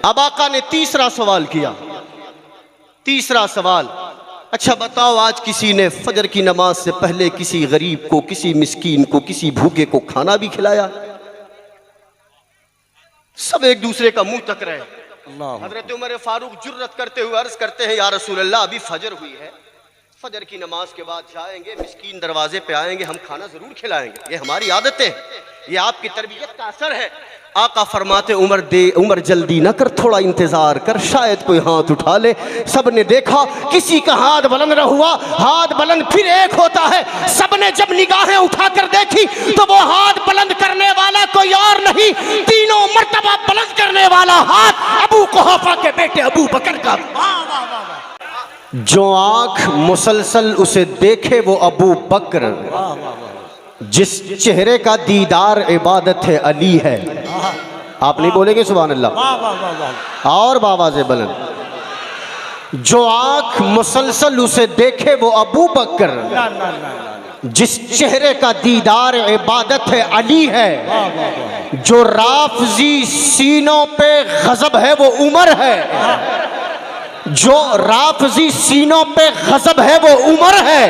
अब आका ने तीसरा सवाल किया। तीसरा सवाल, अच्छा बताओ आज किसी ने फजर की नमाज से पहले किसी गरीब को, किसी मिस्कीन को, किसी भूखे को खाना भी खिलाया? सब एक दूसरे का मुंह तक रहे। हजरत उमर फारूक जुर्रत करते हुए अर्ज करते हैं, या रसूल अल्लाह अभी फजर हुई है, फजर की नमाज के बाद जाएंगे, मिस्कीन दरवाजे पे आएंगे, हम खाना जरूर खिलाएंगे, ये हमारी आदतें हैं, ये आपकी तरबियत का असर है। आका फरमाते उमर जल्दी न कर, थोड़ा इंतजार कर, शायद कोई हाथ उठा ले। सबने देखा किसी का हाथ बुलंद न हुआ, हाथ बुलंद फिर एक होता है। सबने जब निगाहें उठाकर देखी तो वो हाथ बुलंद करने वाला कोई और नहीं, तीनों मर्तबा बुलंद करने वाला हाथ अबू कुहाफा के बेटे अबू बकर का। जो आंख मुसलसल उसे देखे वो अबू बकर, जिस चेहरे का दीदार इबादत है अली है। आप नहीं बोलेंगे सुभान अल्लाह? और बाबा से बुलंद, जो आंख मुसलसल उसे देखे वो अबू बकर, जिस चेहरे का दीदार इबादत है अली है। जो राफजी सीनों पे गजब है वो उमर है, जो राफजी सीनों पे गजब है वो उमर है,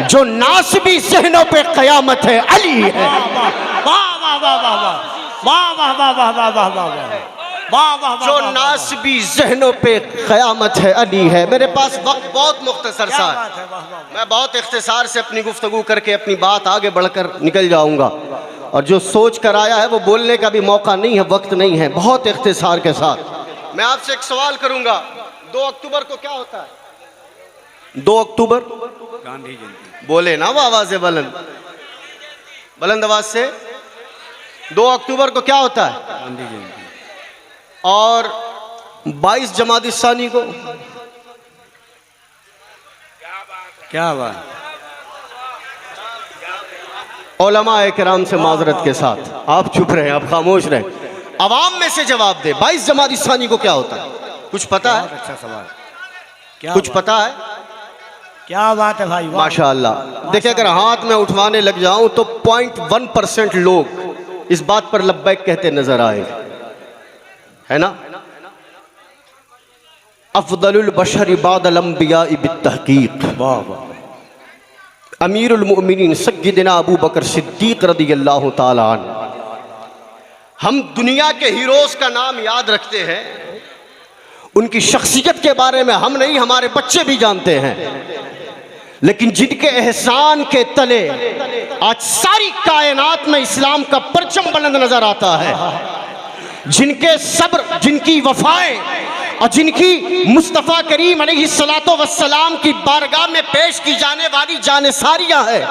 जो नासबी सहनों पे कयामत है अली है। जो नासबी जहनों पे कयामत है अली है। मेरे पास वक्त बहुत मुख्तसर सा है, मैं बहुत इख्तिसार से अपनी गुफ्तगू करके अपनी बात आगे बढ़कर निकल जाऊंगा, और जो सोच कर आया है वो बोलने का भी मौका नहीं है, वक्त नहीं है। बहुत इख्तिसार के साथ मैं आपसे एक सवाल करूंगा, 2 अक्टूबर को क्या होता है? 2 अक्टूबर गांधी जयंती। बोले ना वो आवाज़ बुलंद, बुलंद आवाज से। 2 अक्टूबर को क्या होता है? गांधी जयंती। और 22 जमात इस्सानी को क्या बात? उलमा किराम से माजरत के साथ आप चुप रहे, आप खामोश रहे, अवाम में से जवाब दे। 22 जमात इस्सानी को क्या होता है? कुछ पता है? अच्छा सवाल, क्या कुछ पता है? क्या बात है भाई, माशाअल्लाह। देखिए अगर हाथ में उठवाने लग जाऊं तो 0.1% लोग इस बात पर लब्बैक कहते नजर आएंगे, है ना? अफदलुल बशर बादल अंबिया बित्तहकीक, अमीरुल मुमिनीन सय्यदना अबू बकर सिद्दीक रदियल्लाहु ताला अन्हु। हम दुनिया के हीरोज का नाम याद रखते हैं, उनकी शख्सियत के बारे में हम नहीं, हमारे बच्चे भी जानते हैं, लेकिन जिनके एहसान के तले आज सारी कायनात में इस्लाम का परचम बुलंद नजर आता है, जिनके सब्र, जिनकी वफाएं और जिनकी मुस्तफ़ा करीम अलैहिस्सलातो वस्सलाम की बारगाह में पेश की जाने वाली जानिसारियां है,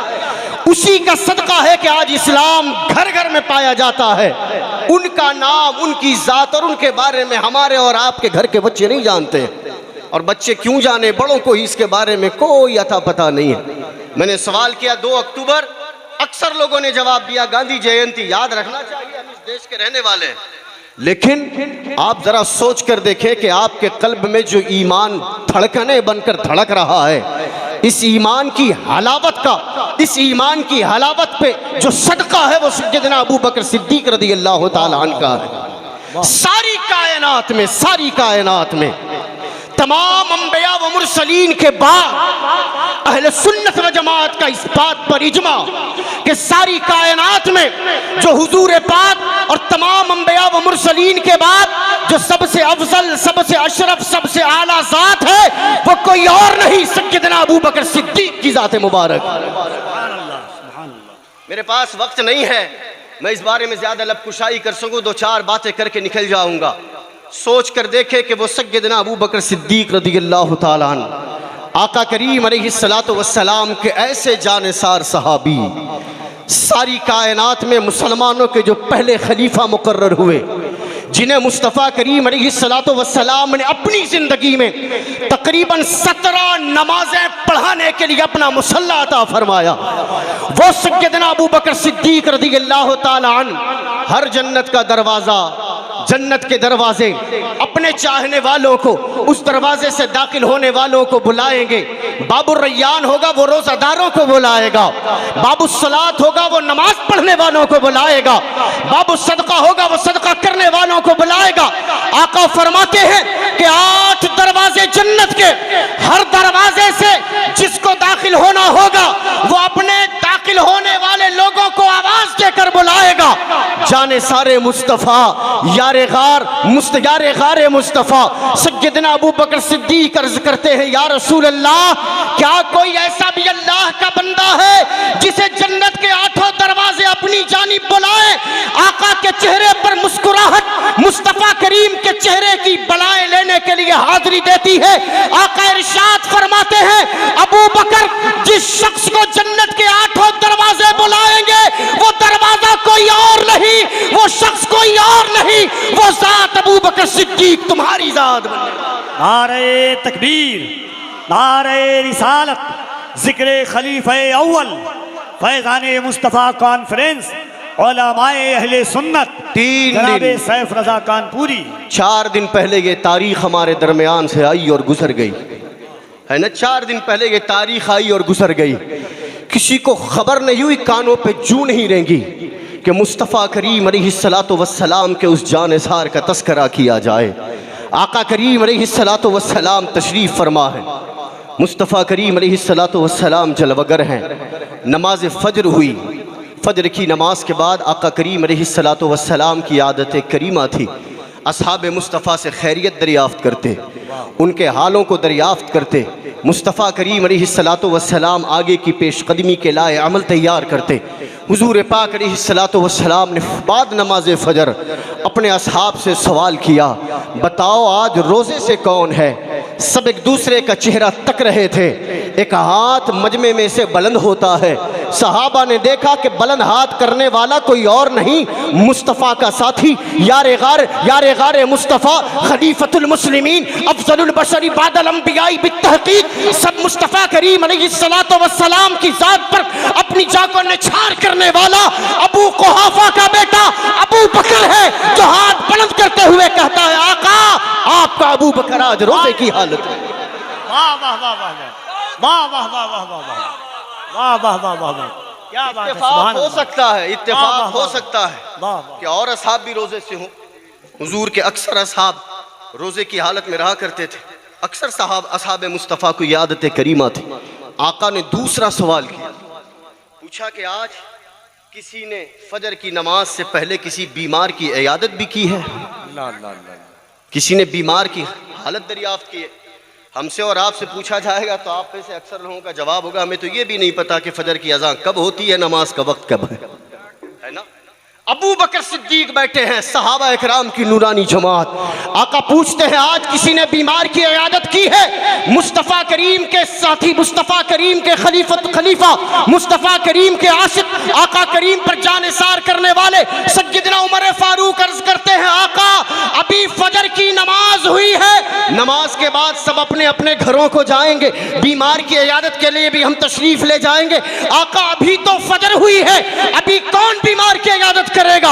उसी का सदका है कि आज इस्लाम घर घर में पाया जाता है। उनका नाम, उनकी जात और उनके बारे में हमारे और आपके घर के बच्चे नहीं जानते, और बच्चे क्यों जाने, बड़ों को ही इसके बारे में कोई अता पता नहीं है। मैंने सवाल किया 2 अक्टूबर, अक्सर लोगों ने जवाब दिया गांधी जयंती। याद रखना चाहिए, हम इस देश के रहने वाले हैं, लेकिन आप जरा सोच कर देखें कि आपके कल्ब में जो ईमान धड़कने बनकर धड़क रहा है, इस ईमान की हलावत का, इस ईमान की हलावत पे जो सदका है वो सय्यदना अबू बकर सिद्दीक रदियल्लाहु ताला अन्हु का है। सारी कायनात में, सारी कायनात में तमाम अंबिया व मुरसलीन के बाद अहले सुन्नत व जमात का इस बात पर इजमा कि सारी कायनात में जो हुजूर पाक और तमाम अंबिया व मुरसलीन के बाद जो सबसे अफजल, सबसे अशरफ, सबसे आला जात है वो कोई और नहीं, सय्यदना अबू बकर सिद्दीक की जात मुबारक। मेरे पास वक्त नहीं है मैं इस बारे में ज्यादा लबकुशाई कर सकूं, 2-4 बातें करके निकल जाऊंगा। सोच कर देखे कि वो सय्यदना अबू बकर सिद्दीक रदियल्लाहु ताला अन्हु आका करीम अलैहिस्सलातु वस्सलाम के ऐसे जानिसार सहाबी, सारी कायनात में मुसलमानों के जो पहले खलीफा मुकर्रर हुए, जिन्हें मुस्तफ़ा करीम अलैहिस्सलातु वस्सलाम ने अपनी ज़िंदगी में तकरीबन 17 नमाजें पढ़ाने के लिए अपना मुसल्ला अता फरमाया, वो सय्यदना अबू बकर सिद्दीक रदियल्लाहु ताला अन्हु हर जन्नत का दरवाज़ा, जन्नत के दरवाजे अपने चाहने वालों को उस दरवाजे से दाखिल होने वालों को बुलाएंगे, बाबुर रैयान होगा वो रोजादारों को बुलाएगा, बाबू सलात होगा वो नमाज पढ़ने वालों को बुलाएगा, बाबू सदका होगा वो सदका करने वालों को बुलाएगा। आका फरमाते हैं कि 8 दरवाजे जन्नत के, हर दरवाजे से जिसको दाखिल होना होगा वो अपने दाखिल होने वाले लोगों को आवाज देकर बुलाएगा, जाने सारे मुस्तफा यारे गारे मुस्तफा। सैयदना अबू बकर सिद्दीक अर्ज करते हैं, या रसूल अल्लाह, क्या कोई ऐसा भी अल्लाह का बंदा है जिसे जन्नत के 8 दरवाजे अपनी जानिब बुलाए? आका के चेहरे पर मुस्कुराहट मुस्तफा करीम के चेहरे की बलाएं लेने के लिए हाजिरी देती है। आका इरशाद फरमाते हैं, अबू बकर जिस शख्स को जन्नत के 8 दरवाजे बुलाएंगे वो दरवाजा कोई और नहीं, वो शख्स कोई और नहीं, वो जात अबू बकर सिद्दीक तुम्हारी जात बन गई। नारे तकबीर, नारे रिसालत, जिक्र खलीफा अव्वल, फैज़ाने मुस्तफ़ा कॉन्फ्रेंस, उलमाए अहले सुन्नत, जनाबे सैफ रजा कानपुरी। 4 दिन पहले ये तारीख हमारे दरमियान से आई और गुजर गई है ना। 4 दिन पहले ये तारीख आई और गुजर गई। किसी को खबर नहीं हुई, कानों पे जू नहीं रहेंगी कि मुस्तफ़ा करीम अलैहिस्सलातु वस्सलाम के उस जानिसार का तस्करा किया जाए। आका करीम अलैहिस्सलातु वस्सलाम तशरीफ़ फरमा है। मुस्तफ़ा करीम अलैहिस्सलातु वस्सलाम जलवगर हैं। नमाज फ़ज्र हुई। फ़ज्र की नमाज के बाद आका करीम अलैहिस्सलातु वस्सलाम की आदत करीमा थी, असहाब मुस्तफ़ा से खैरियत दरियाफ़्त करते, उनके हालों को दरियाफ़्त करते। मुस्तफ़ा करीम अलैहिस्सलातु वस्सलाम आगे की पेशकदमी के लाए अमल तैयार करते। हुज़ूर पाक अलैहिस्सलातु वस्सलाम ने बाद नमाज फ़जर अपने असहाब से सवाल किया, बताओ आज रोज़े से कौन है? सब एक दूसरे का चेहरा तक रहे थे। एक हाथ मजमे में से बुलंद होता है। सहाबा ने देखा कि बुलंद हाथ करने वाला कोई और नहीं, मुस्तफ़ा का साथी यारे गारे मुस्तफ़ा खलीफतुल मुस्लिमीन अफजलुल बशरी बादल अंबियाई बित्तहकीक, सब मुस्तफ़ा करीम अलैहिस्सलातु वस्सलाम की ज़ात पर अपनी जान को निछार करने वाला अबू कुहाफा का बेटा अबू बकर है, जो हाथ बुलंद करते हुए कहता है, आका आपका अबू बकर आज रोज़े की हालत है। वाह वाह वाह वाह वाह वाह वाह वाह वाह वाह वाह वाह वाह वाह, क्या बात है। इत्तेफाक हो सकता है, इत्तेफाक हो सकता है कि और असहाब भी रोजे से हों। हुजूर के अक्सर असहाब रोजे की हालत में रहा करते थे। अक्सर साहब असहाब मुस्तफ़ा को ये आदत करीमा थी। आका ने दूसरा सवाल किया, पूछा कि आज किसी ने फजर की नमाज से पहले किसी बीमार की इयादत भी की है? किसी ने बीमार की हालत दरियाफ्त की है? हमसे और आपसे पूछा जाएगा तो आप में से अक्सर लोगों का जवाब होगा, हमें तो ये भी नहीं पता कि फजर की अज़ान कब होती है, नमाज का वक्त कब है ना। अबू बकर सिद्दीक बैठे हैं, सहाबा इकराम की नूरानी जमात। आका पूछते हैं, आज किसी ने बीमार की इयादत की है? मुस्तफ़ा करीम के साथी, मुस्तफ़ा करीम के खलीफा, मुस्तफ़ा करीम के आशिक, आका करीम पर जानिसार करने वाले सय्यदना उमर फारूक अर्ज करते हैं, आका अभी फजर की नमाज हुई है, नमाज के बाद सब अपने अपने घरों को जाएंगे, बीमार की इयादत के लिए भी हम तशरीफ ले जाएंगे। आका अभी तो फजर हुई है, अभी कौन बीमार की इयादत करेगा?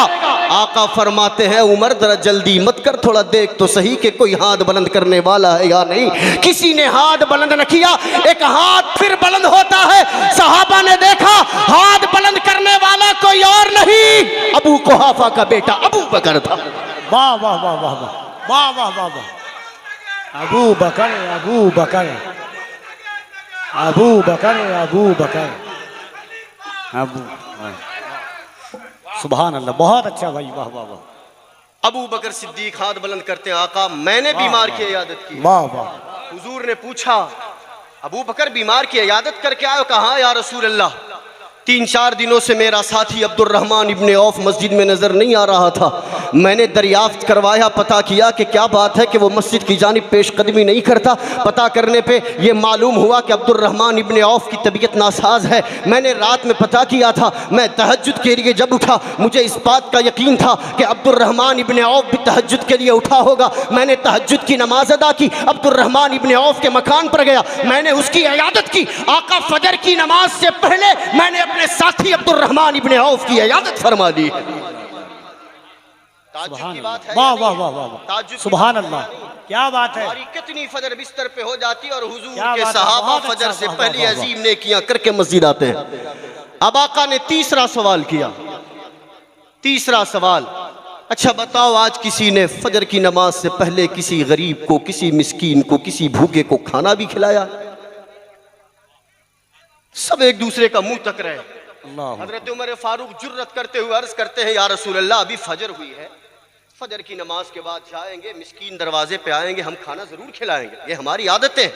आका फरमाते हैं, उमर जरा जल्दी मत कर, थोड़ा देख तो सही कि कोई हाथ बुलंद करने वाला है या नहीं। किसी ने हाथ बुलंद न किया, एक हाथ फिर बुलंद होता है। सहाबा ने देखा हाथ बुलंद करने वाला कोई और नहीं, अबू कुहाफा का बेटा अबू बकर था। वाह वाह वाह वाह वाह वाह वाह वाह, अबू बकर अबू बकर अबू बकर अबू बकर अबू, सुभान अल्लाह, बहुत अच्छा भाई, वाह वाह वाह। अबू बकर सिद्दीक हाथ बुलंद करते हैं, आका मैंने बीमार की इयादत की। वाह वाह। हुजूर ने पूछा, अबू बकर बीमार की इयादत करके आए? कहा या रसूल अल्लाह, 3-4 दिनों से मेरा साथी अब्दुर्रहमान इब्ने औफ मस्जिद में नजर नहीं आ रहा था। मैंने दरियाफ्त करवाया, पता किया कि क्या बात है कि वो मस्जिद की जानिब पेशकदमी नहीं करता। पता करने पे ये मालूम हुआ कि अब्दुर्रहमान इब्ने औफ की तबीयत नासाज है। मैंने रात में पता किया था, मैं तहज्जुद के लिए जब उठा मुझे इस बात का यकीन था कि अब्दुर्रहमान इब्ने औफ भी तहज्जुद के लिए उठा होगा। मैंने तहज्जुद की नमाज अदा की, अब्दुर्रहमान इब्ने औफ के मकान पर गया, मैंने उसकी इयादत की। आका फजर की नमाज से पहले मैंने अपने साथी अब्दुर्रहमान इब्ने औफ की इयादत फरमा दी। ताज्जुब की बात है, वाह वाह वाह वाह, सुभान अल्लाह क्या बात है, हमारी कितनी फजर बिस्तर पे हो जाती है और हुजूर क्या के बात है, सहाबा बहुत फजर अच्छा, से वाह, पहले वाह, वाह। अजीम नेकियां करके मस्जिद आते हैं। अब आका ने तीसरा सवाल किया, तीसरा सवाल, अच्छा बताओ आज किसी ने फजर की नमाज से पहले किसी गरीब को, किसी मिस्कीन को, किसी भूखे को खाना भी खिलाया? सब एक दूसरे का मुंह तक रहे। अल्लाह हजरत उमर फारूक जुर्रत करते हुए अर्ज करते हैं, या रसूल अल्लाह अभी फजर हुई है, फजर की नमाज के बाद जाएंगे, मिस्कीन दरवाजे पे आएंगे, हम खाना जरूर खिलाएंगे, ये हमारी आदत है,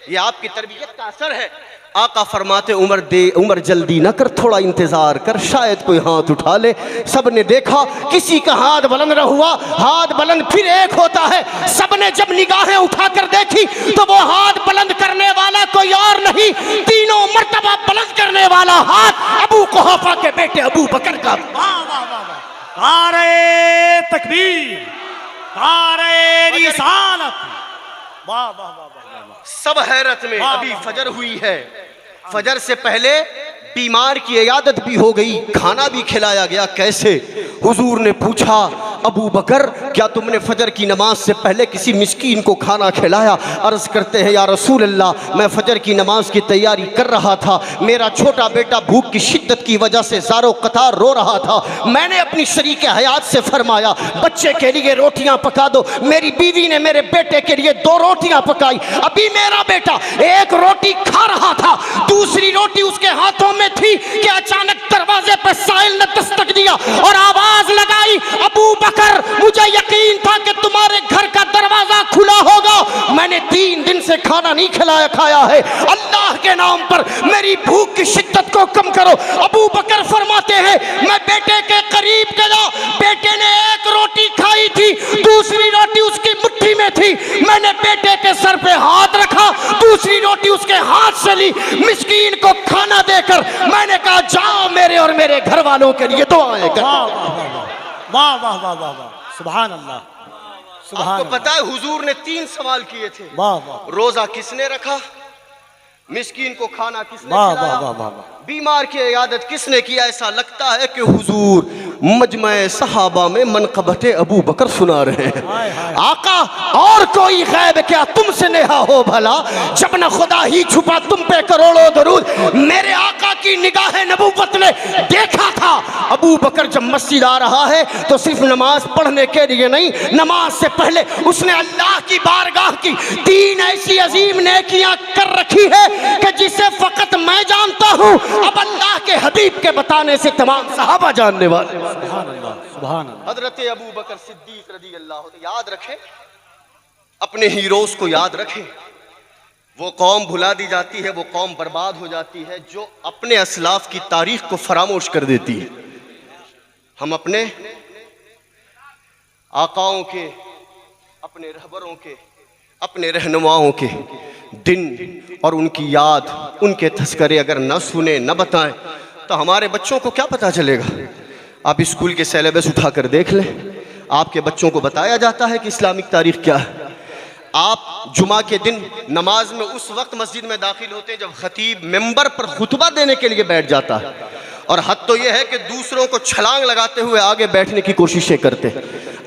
ये आपकी तरबियत का असर है। आका फरमाते उमर जल्दी ना कर, थोड़ा इंतजार कर, शायद कोई हाथ उठा ले। सबने देखा किसी का हाथ बुलंद न हुआ, हाथ बुलंद फिर एक होता है। सबने जब निगाहें उठाकर देखी तो वो हाथ बुलंद करने वाला कोई और नहीं, तीनों मर्तबा बुलंद करने वाला हाथ अबू कुहाफा के बेटे अबू बकर का। वाह वाह वाह वाह, नारे तकबीर, नारे रिसालत, वाह वाह वाह वाह। सब हैरत में। वाह, अभी वाह, फजर हुई है, फजर से पहले बीमार की इयादत भी हो गई, खाना भी खिलाया गया। कैसे? हुजूर ने पूछा, अबू बकर क्या तुमने फजर की नमाज से पहले किसी मिस्कीन को खाना खिलाया? अर्ज करते हैं, या रसूल अल्लाह मैं फजर की नमाज की तैयारी कर रहा था, मेरा छोटा बेटा भूख की शिद्दत की वजह से ज़ारो कतार रो रहा था, मैंने अपनी शरीक हयात से फरमाया बच्चे के लिए रोटियां पका दो। मेरी बीवी ने मेरे बेटे के लिए 2 रोटियां पकाई। अभी मेरा बेटा एक रोटी खा रहा था, दूसरी रोटी उसके हाथों में थी कि अचानक दरवाजे पर साहिल ने दस्तक दिया और आवाज लगाई, अबू बकर मुझे यकीन था कि तुम्हारे घर का दरवाजा खुला होगा, मैंने 3 दिन से खाना नहीं खिलाया खाया है, अल्लाह के नाम पर मेरी भूख की शिद्दत को कम करो। अबू बकर फरमाते हैं, मैं बेटे के करीब गया, बेटे ने एक रोटी खाई थी, दूसरी रोटी उसकी मुट्ठी में थी, मैंने बेटे के सर पे हाथ रखा, दूसरी रोटी उसके हाथ से ली, मिस्कीन को खाना देकर मैंने कहा जाओ मेरे और मेरे घर वालों के लिए दुआएं कर। वाह वाह वाह वाह वाह वाह वाह, सुभान अल्लाह, सुभान आपको अल्लाह। पता है हुजूर ने 3 सवाल किए थे। वाह वाह रोजा किसने रखा, मिस्कीन को खाना किसने वाह खिलाया, वाह वाह वाह, बीमार की इयादत किसने किया? ऐसा लगता है कि हुजूर मजमे सहाबा में मनक़बत अबू बकर सुना रहे हैं। हाय हाय, आका और कोई गैब क्या तुमसे नेहा हो भला, जब न खुदा ही छुपा तुम पे करोड़ों दरूद। मेरे आका की निगाह नबूवत ने देखा था अबू बकर जब मस्जिद आ रहा है तो सिर्फ नमाज पढ़ने के लिए नहीं, नमाज से पहले उसने अल्लाह की बारगाह की 3 ऐसी अजीम नेकियां कर रखी है कि जिसे फकत मैं जानता हूं, अब अल्लाह के हबीब के बताने से तमाम सहाबा जानने वाले। सुभान अल्लाह, सुभान अल्लाह। हजरत अबू बकर सिद्दीक रज़ी अल्लाह, याद रखें अपने हीरोज को, याद रखें। वो कौम भुला दी जाती है, वो कौम बर्बाद हो जाती है जो अपने असलाफ की तारीख को फरामोश कर देती है। हम अपने आकाओं के, अपने रहबरों के, अपने रहनुमाओं के दिन और उनकी याद, उनके तस्करे अगर न सुने न बताएं तो हमारे बच्चों को क्या पता चलेगा? आप स्कूल के सिलेबस उठाकर देख लें, आपके बच्चों को बताया जाता है कि इस्लामिक तारीख क्या है। आप जुमा के दिन नमाज में उस वक्त मस्जिद में दाखिल होते हैं जब खतीब मिंबर पर खुतबा देने के लिए बैठ जाता है, और हद तो यह है कि दूसरों को छलांग लगाते हुए आगे बैठने की कोशिशें करते हैं।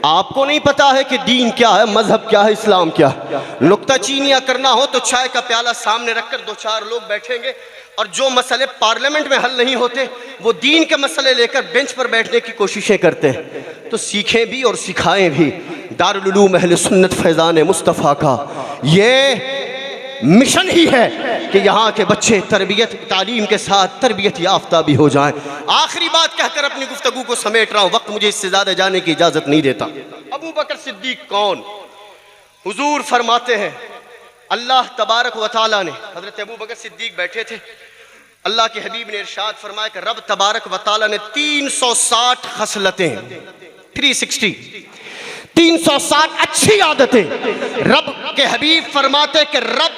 आपको नहीं पता है कि दीन क्या है, मजहब क्या है, इस्लाम क्या है। नुक्ताचीनियाँ करना हो तो चाय का प्याला सामने रखकर 2-4 लोग बैठेंगे, और जो मसले पार्लियामेंट में हल नहीं होते वो दीन के मसले लेकर बेंच पर बैठने की कोशिशें करते हैं। तो सीखें भी और सिखाएं भी। दारुल उलूम अहले सुन्नत फैज़ान मुस्तफ़ा का ये मिशन ही है कि यहाँ के बच्चे तरबियत तालीम के साथ तरबियत याफ्ता भी हो जाएं। आखिरी बात कहकर अपनी गुफ्तगू को समेट रहा हूँ, वक्त मुझे इससे ज़्यादा जाने की इजाज़त नहीं देता। अबू बकर सिद्दीक कौन? हुजूर फरमाते हैं अल्लाह तबारक व तआला ने, हज़रत अबू बकर सिद्दीक बैठे थे, अल्लाह के हबीब ने इरशाद फरमाया कि रब तबारक व तआला ने 360 खसलतें, 360 अच्छी आदतें, रब के हबीब फरमाते कि रब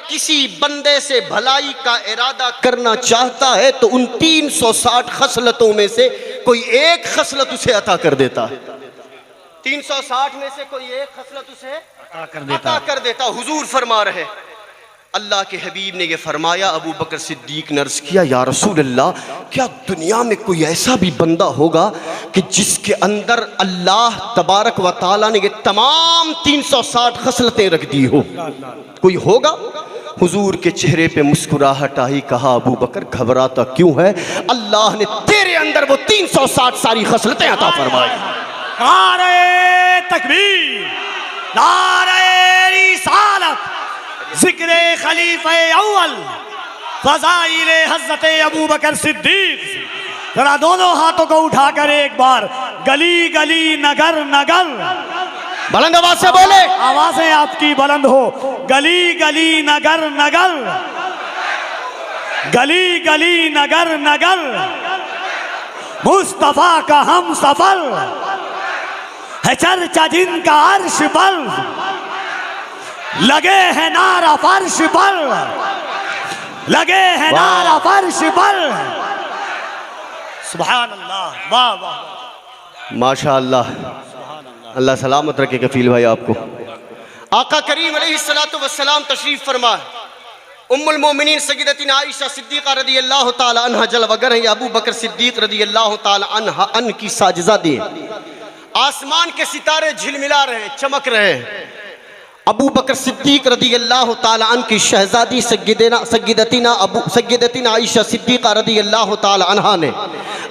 किसी बंदे से भलाई का इरादा करना चाहता है तो उन 360 खसलतों में से कोई एक खसलत उसे अता कर देता है। 360 में से कोई एक खसलत उसे अता कर देता। हुजूर फरमा रहे अल्लाह के हबीब ने यह फरमाया, अबू बकर सिद्दीक ने अर्ज़ किया, या रसूल अल्लाह, क्या दुनिया में कोई ऐसा भी बंदा होगा कि जिसके अंदर अल्लाह तबारक व तआला ने ये तमाम 360 खसलतें रख दी हो? कोई होगा? हुजूर के चेहरे पे मुस्कुराहट आई। कहा, अबू बकर घबराता क्यों है? अल्लाह ने तेरे अंदर वो 360 सारी खसलतें अता फरमाई। नारे तकबीर, नारे रिसालत, जिक्रे खलीफे अव्वल, फज़ाइले हज़रत अबू बकर सिद्दीक। जरा दोनों हाथों को उठाकर एक बार गली गली नगर नगर, बुलंद आवाज से बोले, आवाजें आपकी बुलंद हो। गली गली नगर नगर, गली गली नगर नगर, मुस्तफा का हम सफर है, चर्चा जिनका अर्श पर, लगे हैं नारा फर्श पर, लगे हैं नारा फर्श पर। सुभान अल्लाह, वाह वाह, माशा अल्लाह। अल्लाह सलामत रखे कफील भाई आपको। आका करीम अलैहिस्सलातु वस्सलाम तशरीफ फरमा। उम्मुल मोमिनीन सय्यदतीना आयशा सिद्दीक़ा रज़ियल्लाहु ताला अन्हा जलवगर है, अबू बकर सिद्दीक रज़ियल्लाहु ताला अन्हा की साजिज़ादी है। आसमान के सितारे झिलमिला रहे हैं, चमक रहे हैं। अबू बकर सिद्दीक रज़ियल्लाहु ताला अन्हा की शहजादी सय्यदतीना आयशा सिद्दीक़ा रज़ियल्लाहु ताला अन्हा ने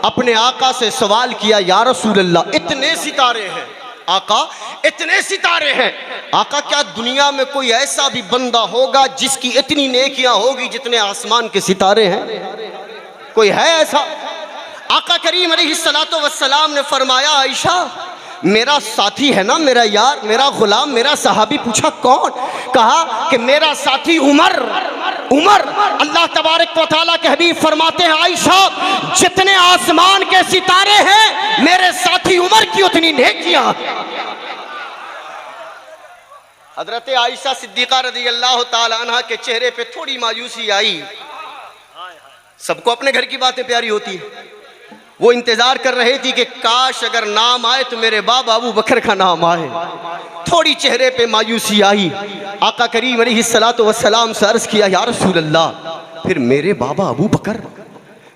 अपने आका से सवाल किया, या रसूल अल्लाह, इतने सितारे हैं आका, इतने सितारे हैं आका, क्या दुनिया में कोई ऐसा भी बंदा होगा जिसकी इतनी नेकियां होगी जितने आसमान के सितारे हैं? कोई है ऐसा? आका करीम अलैहिस्सलातु वस्सलाम ने फरमाया, आयशा, मेरा साथी है ना, मेरा यार, मेरा गुलाम, मेरा सहाबी। पूछा कौन? कहा कि मेरा साथी उमर। उमर। अल्लाह तबारक व तआला के हबीब फरमाते हैं, आयशा, जितने आसमान के सितारे हैं मेरे साथी उमर की उतनी नेकियां। हजरत आयशा सिद्दीक़ा रज़ियल्लाहु ताला अन्हा के चेहरे पे थोड़ी मायूसी आई। सबको अपने घर की बातें प्यारी होती है। वो इंतजार कर रही थी कि काश अगर नाम आए तो मेरे बाबा अबू बकर का नाम आए। थोड़ी चेहरे पे मायूसी आई। आका करीम अलैहिस्सलातु वस्सलाम से अर्ज किया, या रसूल अल्लाह, फिर मेरे बाबा अबू बकर,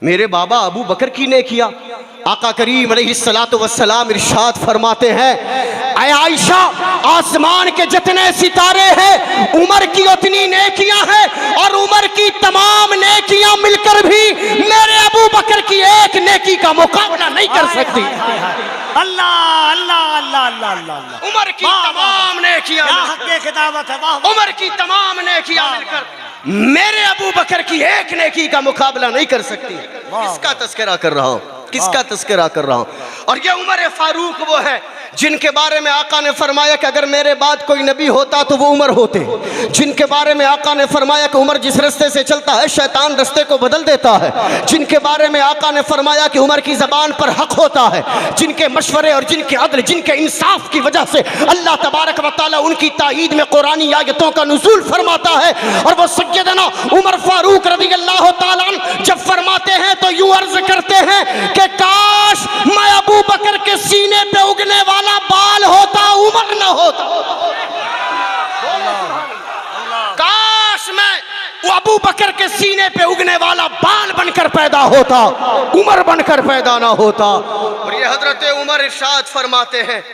मेरे बाबा अबू बकर की ने किया। आका करीम अलैहिस्सलातु वस्सलाम इरशाद फरमाते हैं, ऐ आयशा, आसमान के जितने सितारे हैं उमर की उतनी नेकियां हैं, और उमर की तमाम नेकियां मिलकर भी मेरे अबू बकर की एक नेकी का मुकाबला नहीं कर सकती। अल्लाह अल्लाह अल्लाह अल्लाह अल्लाह। उमर की तमाम नेकियां, खिताबत है, उमर की तमाम नेकियां मिलकर मेरे अबू बकर की एक नेकी का मुकाबला नहीं कर सकती। किसका तस्करा कर रहा हूं? किसका तस्करा कर रहा हूं? और ये उमर फारूक वो है जिनके बारे में आका ने फरमाया कि अगर मेरे बाद कोई नबी होता तो वो उमर होते। जिनके बारे में आका ने फरमाया कि उमर जिस रास्ते से चलता है शैतान रास्ते को बदल देता है। जिनके बारे में आका ने फरमाया कि उमर की ज़बान पर हक होता है। जिनके मशवरे और जिनके अदल, जिनके इंसाफ की वजह से अल्लाह तबारक व तआला उनकी ताईद में कुरानी आयतों का नुज़ूल फरमाता है। और वो सय्यदना उमर फारूक रज़ियल्लाहु ताला अन्हु जब फरमाते हैं तो यूं अर्ज करते हैं कि काश मैं अबू बकर के सीने पे उगने वाला बाल होता, उमर न होता। काश मैं वो अबू बकर के सीने पे उगने वाला बाल बनकर पैदा होता, उमर बनकर पैदा ना होता। और ये हजरत उमर इरशाद फरमाते हैं,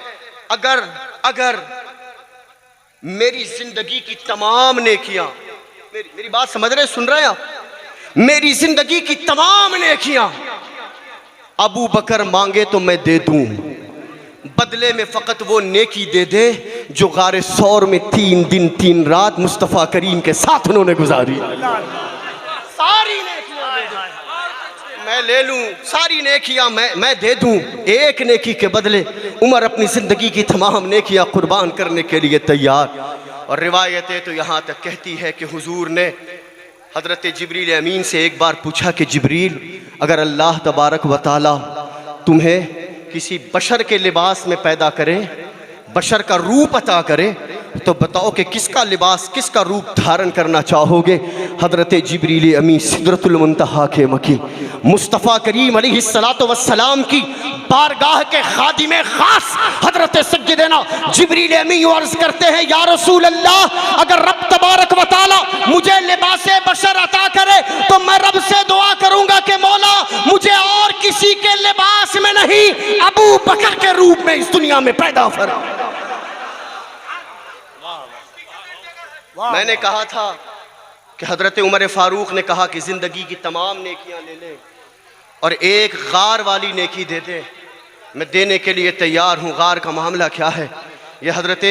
अगर अगर मेरी जिंदगी की तमाम नेकियां, मेरी बात समझ रहे, सुन रहे हैं आप? मेरी जिंदगी की तमाम नेकियां अबू बकर मांगे तो मैं दे दूं, बदले में फ़कत वो नेकी दे दे जो गारे सौर में 3 दिन 3 रात मुस्तफ़ा करीम के साथ उन्होंने गुजारी। सारी नेकियां दे दे, मैं ले लूं, सारी नेकियां मैं दे दूं, एक नेकी के बदले उमर अपनी ज़िंदगी की तमाम नेकियां कुर्बान करने के लिए तैयार। और रिवायतें तो यहाँ तक कहती है कि हुजूर ने हज़रत जिब्रील अमीन से एक बार पूछा कि जिब्रील, अगर अल्लाह तबारक व तआला तुम्हें किसी बशर के लिबास में पैदा करे, बशर का रूप अता करे, तो बताओ कि किसका लिबास, किसका रूप धारण करना चाहोगे? हज़रत जिब्रील अमीन सिदरतुल मुंतहा के मकी मुस्तफ़ा करीम अलैहिस्सलातु वस्सलाम की बारगाह के खादिमे खास हज़रत सय्यदना जिब्रील अमीन अर्ज़ करते हैं, या रसूल अल्लाह, अगर रब तबारक व तआला मुझे लिबासे बशर अता करे तो मैं रब से दुआ करूंगा कि मौला मुझे और किसी के लिबास में नहीं, अबू बकर के रूप में इस दुनिया में पैदा फरमा। मैंने कहा था कि हजरत उमर फारूक ने कहा कि जिंदगी की तमाम नेकियां ले ले और एक गार वाली नेकी दे दे, मैं देने के लिए तैयार हूँ। गार का मामला क्या है? यह हजरत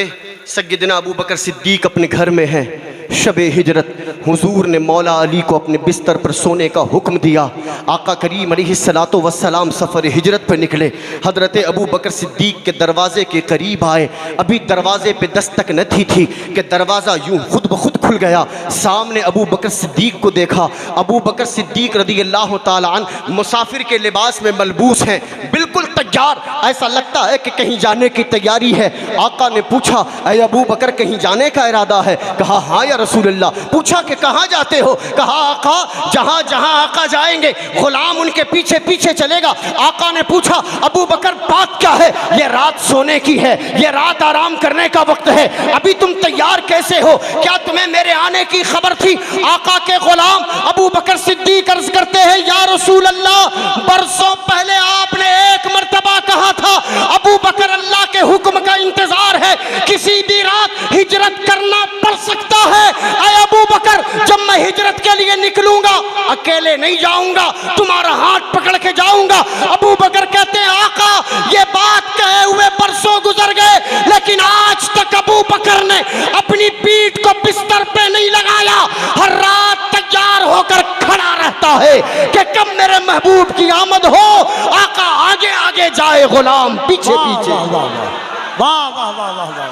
सय्यदना अबू बकर सिद्दीक अपने घर में हैं, शब हिजरत हुजूर ने मौला अली को अपने बिस्तर पर सोने का हुक्म दिया। आका करीम अलैहिस्सलातो वस्सलाम सफ़र हिजरत पर निकले, हजरत अबू बकर सिद्दीक के दरवाजे के करीब आए। अभी दरवाजे पे दस्तक न थी कि दरवाज़ा यूं खुद ब खुद खुल गया। सामने अबू बकर सिद्दीक को देखा। अबू बकर सिद्दीक रज़ियल्लाहु ताला अन्हु मुसाफिर के लिबास में मलबूस हैं, बिल्कुल तैयार, ऐसा लगता है कि कहीं जाने की तैयारी है। आका ने पूछा, ऐ अबू बकर कहीं जाने का इरादा है? कहा हाँ या रसूलल्लाह। पूछा कि कहाँ जाते हो? कहा आका जहाँ जहाँ आका जाएंगे गुलाम उनके पीछे पीछे चलेगा। आका ने पूछा अबू बकर बात क्या है? ये रात सोने की है, ये रात आराम करने का वक्त है, अभी तुम तैयार कैसे हो? क्या तुम्हें मेरे आने की खबर थी? आका के गुलाम अबू बकर सिद्दीक अर्ज करते हैं, या रसूल अल्लाह, बरसों पहले आपने एक मर्तबा कहा था अबू बकर अल्लाह के हुक्म का इंतजार है, किसी भी रात हिजरत करना पड़ सकता है। ऐ अबू बकर, जब मैं हिजरत के लिए निकलूंगा अकेले नहीं जाऊंगा, तुम्हारा हाथ पकड़ के जाऊंगा। अबू बकर कहते हैं आका ये बात कहे हुए बरसों गुजर गए, लेकिन आज तक अबू बकर ने अपनी पीठ को बिस्तर पे नहीं लगाया, हर रात तैयार होकर खड़ा रहता है कि कब मेरे महबूब की आमद हो। आका आगे आगे जाए, गुलाम पीछे पीछे। वाह वाह वाह वाह वाह वाह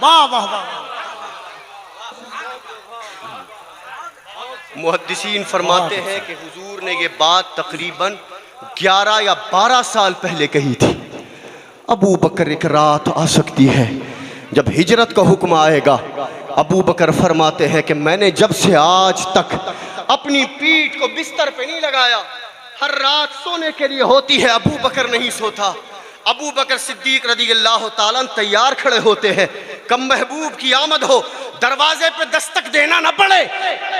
वाह वाह वाह। मुहद्दिसीन फरमाते हैं कि हुजूर ने ये बात तकरीबन 11 या 12 साल पहले कही थी। अबू बकर एक रात आ सकती है जब हिजरत का हुक्म आएगा। अबू बकर फरमाते हैं कि मैंने जब से आज तक अपनी पीठ को बिस्तर पे नहीं लगाया, हर रात सोने के लिए होती है, अबू बकर नहीं सोता। अबू बकर सिद्दीक रज़ियल्लाहु ताला अन्हु तैयार खड़े होते हैं, कब महबूब की आमद हो, दरवाजे पे दस्तक देना न पड़े,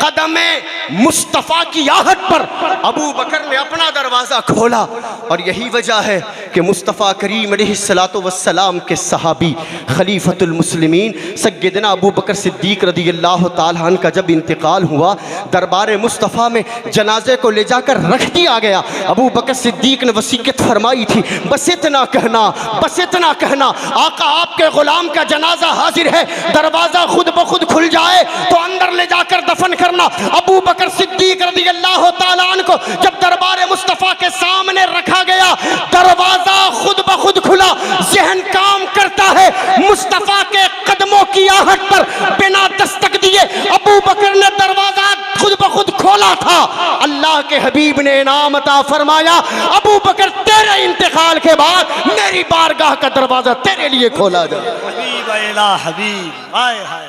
कदमे मुस्तफ़ा की आहट पर अबू बकर ने अपना दरवाज़ा खोला। और यही वजह है कि मुस्तफ़ा करीम अलैहिस्सलातु वस्सलाम के सहाबी खलीफतुल मुस्लिमीन सय्यदना अबू बकर सिद्दीक रज़ियल्लाहु ताला अन्हु का जब इंतकाल हुआ, दरबार मुस्तफ़ा में जनाजे को ले जाकर रख दिया गया। अबू बकर सिद्दीक ने वसीयत फरमाई थी, बस इतना कहना, बस इतना कहना, आका आपके गुलाम का जनाजा हाजिर है, दरवाजा खुद ब खुद खुल जाए तो अंदर ले जाकर दफन करना। अबू बकर सिद्दीक रज़ियल्लाहु ताला अन्हु को जब दरबार मुस्तफ़ा के सामने रखा गया, दरवाजा खुद ब खुद खुला, ज़हन काम करता है, मुस्तफ़ा के कदमों की आहट पर बिना दस्तक दिए अबू बकर ने दरवाजा खुद ब खुद खोला था। अल्लाह के हबीब ने इनाम अता फरमाया, अबू बकर तेरे इंतकाल के बाद मेरी बारगाह का दरवाजा तेरे लिए खोला जाए। हबीब इला हबीब, हाय हाय।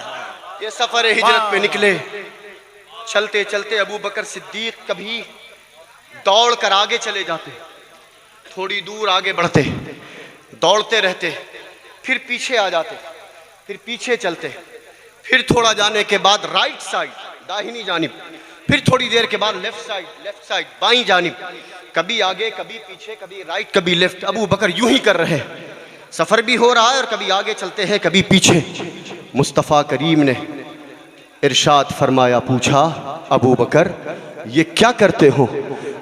ये सफर हिजरत पे निकले, चलते चलते अबू बकर सिद्दीक कभी दौड़ कर आगे चले जाते, थोड़ी दूर आगे बढ़ते, दौड़ते रहते, फिर पीछे आ जाते, फिर पीछे चलते, फिर थोड़ा जाने के बाद राइट साइड दाहिनी जानिब, फिर थोड़ी देर के बाद लेफ्ट साइड बाईं जानिब, कभी आगे कभी पीछे, कभी राइट कभी लेफ्ट। अबू बकर यूं ही कर रहे, सफर भी हो रहा है और कभी आगे चलते हैं कभी पीछे। मुस्तफ़ा करीम ने इरशाद फरमाया, पूछा अबू बकर ये क्या करते हो?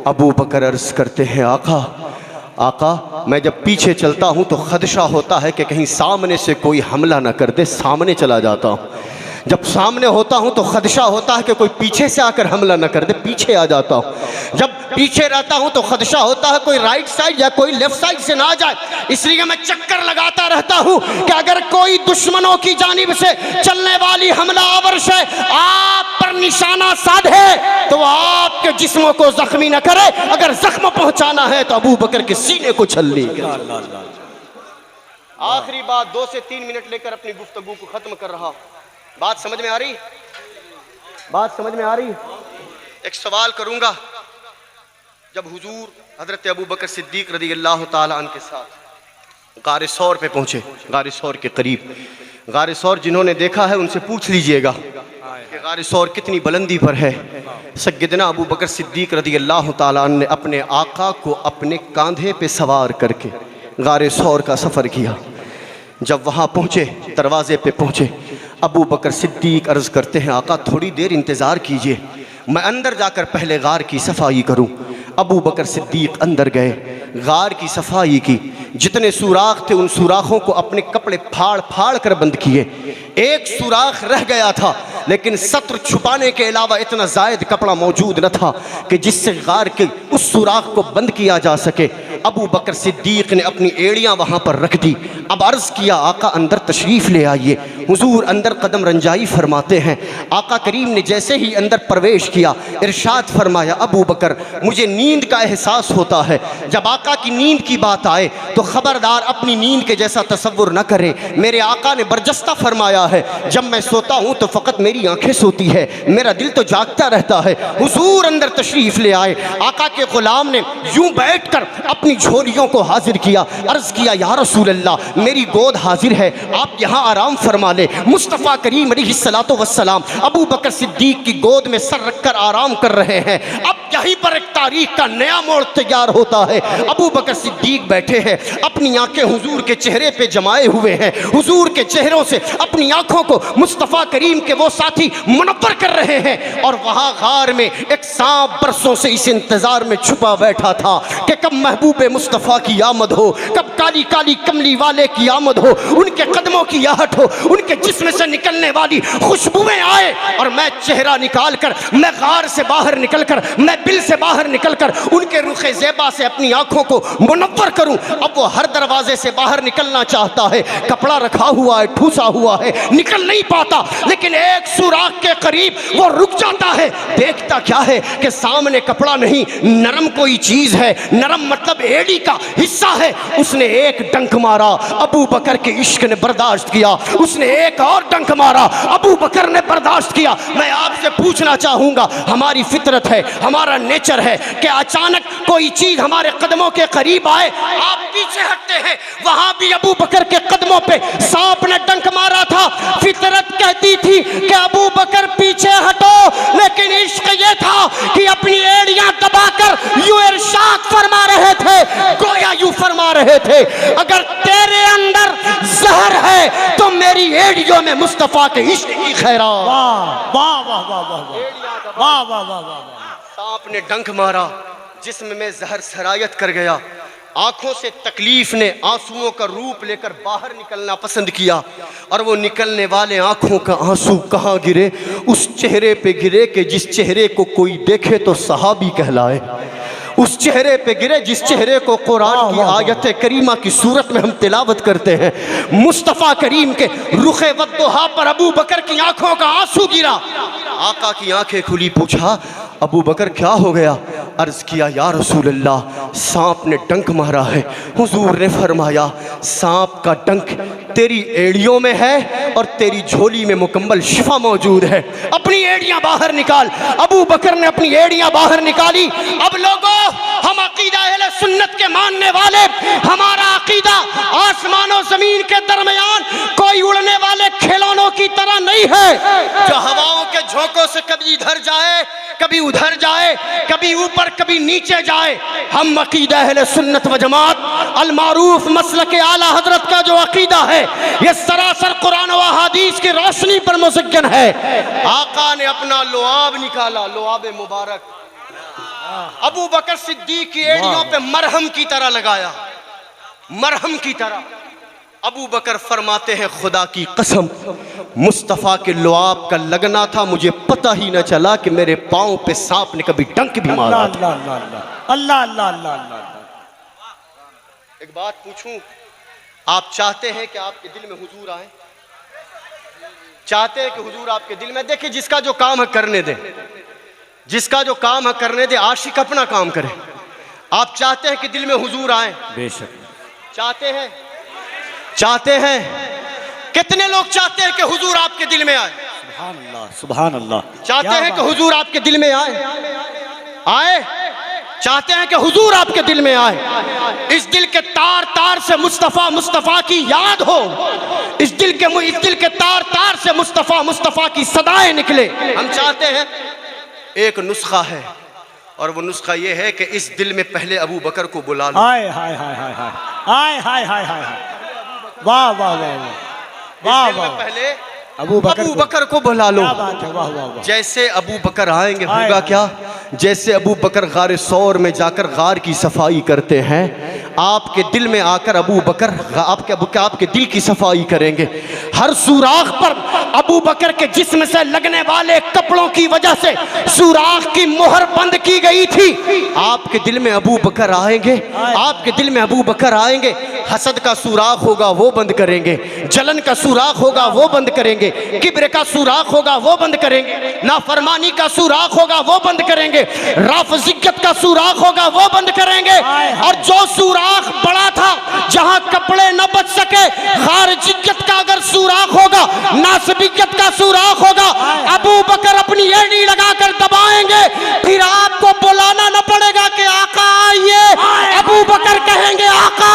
अबू बकर अर्ज करते हैं, आका मैं जब पीछे चलता हूँ तो खदशा होता है कि कहीं सामने से कोई हमला ना कर दे, सामने चला जाता हूँ। जब सामने होता हूँ तो खदशा होता है कि कोई पीछे से आकर हमला न कर दे, पीछे आ जाता हूँ। जब पीछे रहता हूँ तो खदशा होता है कोई राइट साइड या कोई लेफ्ट साइड से ना आ जाए, इसलिए मैं चक्कर लगाता रहता हूँ कि अगर कोई दुश्मनों की जानिब से चलने वाली हमला आवर से आप पर निशाना साधे तो आपके जिस्मों को जख्मी न करे, अगर जख्म पहुंचाना है तो अबू बकर के सीने को छलनी। आखिरी बात 2 से 3 मिनट लेकर अपनी गुफ्तगू को खत्म कर रहा। बात समझ में आ रही? बात समझ में आ रही? एक सवाल करूंगा, जब हुजूर हजरत अबू बकर सिद्दीक रज़ियल्लाहु ताला अन्हु के साथ गारे सौर पे पहुंचे, गारे सौर के करीब, गारे सौर जिन्होंने देखा है उनसे पूछ लीजिएगा कि गार सौर कितनी बुलंदी पर है। सय्यदना अबू बकर सिद्दीक रज़ी अल्लाह ताला अन्हु ने अपने आका को अपने कंधे पे सवार करके गार सौर का सफ़र किया। जब वहाँ पहुँचे, दरवाज़े पे पहुँचे, अबू बकर सिद्दीक अर्ज़ करते हैं आका थोड़ी देर इंतज़ार कीजिए, मैं अंदर जाकर पहले गार की सफाई करूं। अबू बकर सिद्दीक अंदर गए, गार की सफाई की, जितने सुराख थे उन सुराखों को अपने कपड़े फाड़ फाड़ कर बंद किए। एक सुराख रह गया था लेकिन सत्र छुपाने के अलावा इतना जायद कपड़ा मौजूद न था कि जिससे गार के उस सुराख को बंद किया जा सके। अबू बकर सिद्दीक ने अपनी एड़ियाँ वहाँ पर रख दी। अब अर्ज़ किया आका अंदर तशरीफ़ ले आइए। हुजूर अंदर कदम रंजाई फरमाते हैं। आका करीम ने जैसे ही अंदर प्रवेश किया, इरशाद फरमाया अबू बकर मुझे नींद का एहसास होता है। जब आका की नींद की बात आए तो ख़बरदार अपनी नींद के जैसा तसव्वुर न करे। मेरे आका ने बरजस्ता फरमाया है जब मैं सोता हूँ तो फ़कत मेरी आंखें सोती है, मेरा दिल तो जागता रहता है। हुजूर अंदर तशरीफ़ ले आए। आका के ग़ुलाम ने यूं बैठकर अपनी झोलियों को हाजिर किया। अर्ज़ किया या रसूल अल्लाह मेरी गोद हाजिर है, आप यहाँ आराम फरमा ले। मुस्तफ़ा करीम अलैहिस्सलातु वस्सलाम अबू बकर सिद्दीक की गोद में सर रखकर आराम कर रहे हैं। अब यहीं पर एक तारीख का नया मोड़ तैयार होता है। अबू बकर सिद्दीक बैठे हैं, अपनी आंखें हुजूर के चेहरे पे जमाए हुए हैं। हुजूर के चेहरों से अपनी आंखों को मुस्तफ़ा करीम के वो साथी मुनव्वर कर रहे हैं। और वहाँ गार में एक सांप बरसों से इस इंतजार में छुपा बैठा था कि कब महबूब मुस्तफ़ा की आमद हो, कब काली काली कमली वाले की आमद हो, उनके कदमों की आहट हो, उनके जिस्म से निकलने वाली खुशबुएं आए और मैं चेहरा निकाल कर, मैं गार से बाहर निकल कर, मैं बिल से बाहर निकल कर उनके रुखे ज़ेबा से अपनी आंखों को मुनव्वर करूं। अब वो हर दरवाजे से बाहर निकलना चाहता है, कपड़ा रखा हुआ है, ठूसा हुआ है, निकल नहीं पाता, लेकिन एक सुराख के करीब वो रुक जाता है। देखता क्या है कि सामने कपड़ा नहीं, नरम कोई चीज है, नरम मतलब एड़ी का हिस्सा है। उसने एक डंक मारा, अबू बकर के इश्क ने बर्दाश्त किया। उसने एक और डंक मारा, अबू बकर ने बर्दाश्त किया। मैं आपसे पूछना चाहूंगा, हमारी फितरत है, हमारा नेचर है कि अचानक कोई चीज हमारे कदमों के करीब आए, आप पीछे हटते हैं। वहां भी अबू बकर के कदमों पे सांप ने डंक मारा था। फितरत कहती थी कि अबू बकर पीछे हटो, लेकिन इश्क ये था कि अपनी एड़ियां दबाकर यूं इरशाद फरमा रहे थे, गोया यूं फरमा रहे थे अगर तेरे अंदर जहर है तो मेरी एड़ियों में मुस्तफा के इश्क की खैरात। वाह वाह वाह वाह वाह वाह वाह वाह वाह। सांप ने डंक मारा, जिस्म में जहर सरायत कर गया। आंखों से तकलीफ ने आंसुओं का रूप लेकर बाहर निकलना पसंद किया और वो निकलने वाले आंखों का आंसू कहाँ गिरे? उस चेहरे पे गिरे कि जिस चेहरे को कोई देखे तो सहाबी कहलाए। उस चेहरे पे गिरे जिस चेहरे को कुरान की आयत करीमा की सूरत में हम तिलावत करते हैं। मुस्तफ़ा करीम के रुखे वद्दुहा पर अबू बकर की आंखों का आंसू गिरा। आका की आंखें खुली, पूछा अबू बकर क्या हो गया? अर्ज़ किया या रसूल अल्लाह सांप ने डंक मारा है। हुजूर ने फरमाया सांप का डंक तेरी एड़ियों में है और तेरी झोली में मुकम्मल शिफा मौजूद है, अपनी एड़ियां बाहर निकाल। अबू बकर ने अपनी एड़ियां बाहर निकाली। अब लोगों, हम अकीदा अहले सुन्नत के मानने वाले, हमारा अकीदा आसमान और जमीन के दरमियान कोई उड़ने वाले खिलौनों की तरह नहीं है जो हवाओं के झोंकों से कभी इधर जाए, कभी उधर जाए, कभी ऊपर कभी नीचे जाए। हम अकीदा अहले सुन्नत व जमात अल मारूफ मसलक आला हजरत का जो अकीदा है ये सरासर कुरान व हदीस की रोशनी पर मुसज्जन है। आका ने अपना लुआब निकाला, लुआब मुबारक अबू बकर सिद्दीक की एड़ियों पे मरहम की तरह लगाया, मरहम की तरह। अबू बकर फरमाते हैं खुदा की कसम मुस्तफ़ा के लुआब का लगना था, मुझे पता ही न चला कि मेरे पाँव पे सांप ने कभी डंक भी मारा। अल्लाह अल्लाह अल्लाह अल्लाह अल्लाह अल्लाह। एक बात पूछूं, आप चाहते हैं कि आपके दिल में हुजूर आए? चाहते हैं कि हुजूर आपके दिल में? देखिए जिसका जो काम है करने दे, जिसका जो काम है करने दे, आशिक अपना काम करे। आप चाहते हैं कि दिल में हुजूर आए? बेशक चाहते हैं, चाहते हैं। कितने लोग चाहते हैं कि हुजूर आपके दिल में आए? सुभान अल्लाह सुभान अल्लाह। चाहते हैं कि हुजूर आपके दिल में आए? आए चाहते हैं कि हुजूर आपके दिल में आए, इस दिल के तार तार से मुस्तफ़ा मुस्तफ़ा की याद हो, इस दिल के तार तार से मुस्तफ़ा मुस्तफ़ा की सदाएं निकले। हम चाहते हैं, एक नुस्खा है और वो नुस्खा ये है कि इस दिल में पहले अबू बकर को बुला लो। हाय हाय हाय हाय हाय हाय हाय हाय हाय, वाह वाह वाह वाह वाह, पहले अबू बकर को बुला लो। क्या बात है, वाह वाह वाह। जैसे अबू बकर आएंगे होगा क्या, जैसे अबू बकर गार सौर में जाकर गार की सफाई करते हैं, आपके दिल में आकर अबू बकर आपके दिल की सफाई करेंगे। हर सुराख पर अबू बकर के जिस्म से लगने वाले कपड़ों की वजह से सुराख की मोहर बंद की गई थी। आपके दिल में अबू बकर आएंगे, आपके दिल में अबू बकर आएंगे, हसद का सुराख होगा वो बंद करेंगे, जलन का सुराख होगा वो बंद करेंगे, किब्र का सुराख होगा वो बंद करेंगे, नाफरमानी का सुराख होगा वो बंद करेंगे, राफजियत का सुराख होगा वो बंद करेंगे। और जो सुराख बड़ा था जहां कपड़े न बच सके, खारिजियत का अगर सुराख होगा, नासबियत का सुराख होगा, अबू बकर अपनी एड़ी लगाकर दबाएंगे, फिर आपको बुलाना न पड़ेगा कि आका आइए। अबू बकर कहेंगे आका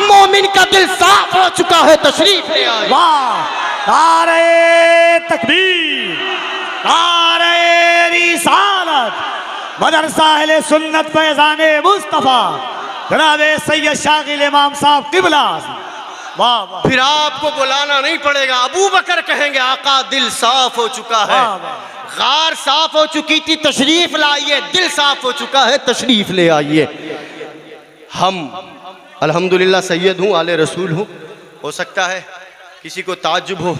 मोमिन का दिल साफ हो चुका है, तशरीफ ले आइए। वाह, नारे तकबीर, नारे रिसालत, मदरसा अहले सुन्नत फैज़ाने मुस्तफ़ा जनाब सैयद शागिल इमाम साहब किबला। वाह वाह, फिर आपको बुलाना नहीं पड़ेगा, अबू बकर कहेंगे आका दिल साफ हो चुका है, गार साफ हो चुकी थी, तशरीफ लाइए, दिल साफ हो चुका है, तशरीफ ले आइए। हम अल्हम्दुलिल्लाह सैयद हूँ, आले रसूल हूँ। हो सकता है किसी को ताज्जुब हो,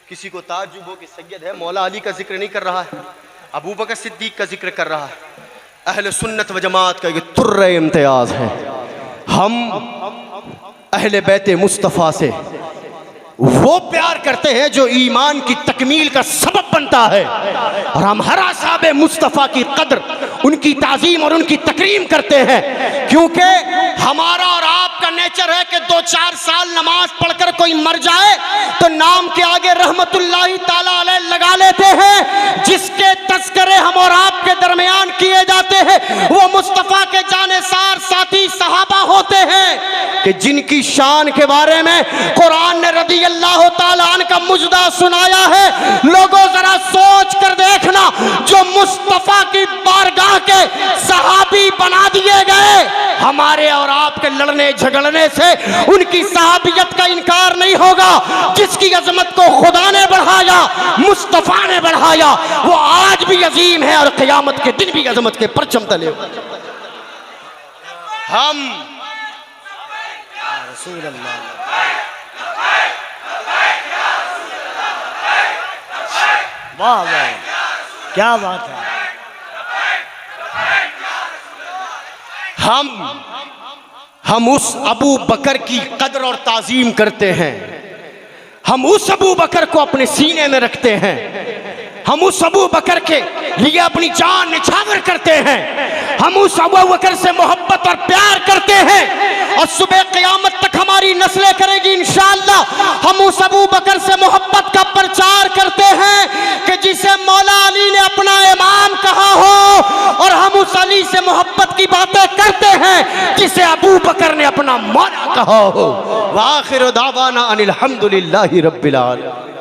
किसी को ताज्जुब हो कि सैयद है, मौला अली का जिक्र नहीं कर रहा है, अबू बकर सिद्दीक का जिक्र कर रहा है। अहले सुन्नत व जमात का ये तुर्रे इम्तियाज है। हम अहले बैते मुस्तफ़ा से वो प्यार करते हैं जो ईमान की तकमील का सबब बनता है, और हम हर असहाबे मुस्तफ़ा की कद्र, उनकी ताज़ीम और उनकी तकरीम करते हैं, क्योंकि हमारा और आपका नेचर है कि 2-4 साल नमाज पढ़कर कोई मर जाए तो नाम के आगे रहमतुल्लाहि ताला अलैह लगा लेते हैं। जिसके तस्करे हम और आपके दरमियान किए जाते हैं वो मुस्तफ़ा के जानेसार साथी सहाबा होते हैं, कि जिनकी शान के बारे में कुरान ने रदी अल्लाह ताला अन्हु का मुजदा सुनाया है। लोगों जरा सोच कर देखना, जो मुस्तफ़ा की बारगाह के सहाबी बना दिए गए, हमारे और आपके लड़ने झगड़ने से उनकी सहाबियत का इनकार नहीं होगा। जिसकी अजमत को खुदा ने बढ़ाया, मुस्तफ़ा ने बढ़ाया, वो आज भी अजीम है और क़यामत के दिन भी अजमत के परचम तले। हम रसूल अल्लाह, वाह वाह, क्या बात है। हम उस अबू बकर की कदर और ताजीम करते हैं, हम उस अबू बकर को अपने सीने में रखते हैं, हम उस अबू बकर के लिए अपनी जान निछावर करते हैं, हम उस अबू बकर से मोहब्बत और प्यार करते हैं, और सुबह क़यामत तक हमारी नस्लें करेगी इंशाअल्लाह। हम उस अबू बकर से मोहब्बत का प्रचार करते हैं कि जिसे मौला अली ने अपना इमाम कहा हो, और हम उस अली से मोहब्बत की बातें करते हैं जिसे अबू बकर ने अपना मौला कहा हो। व आखिर दावाना अनिल हम्दुलिल्लाहि रब्बिल आलमीन।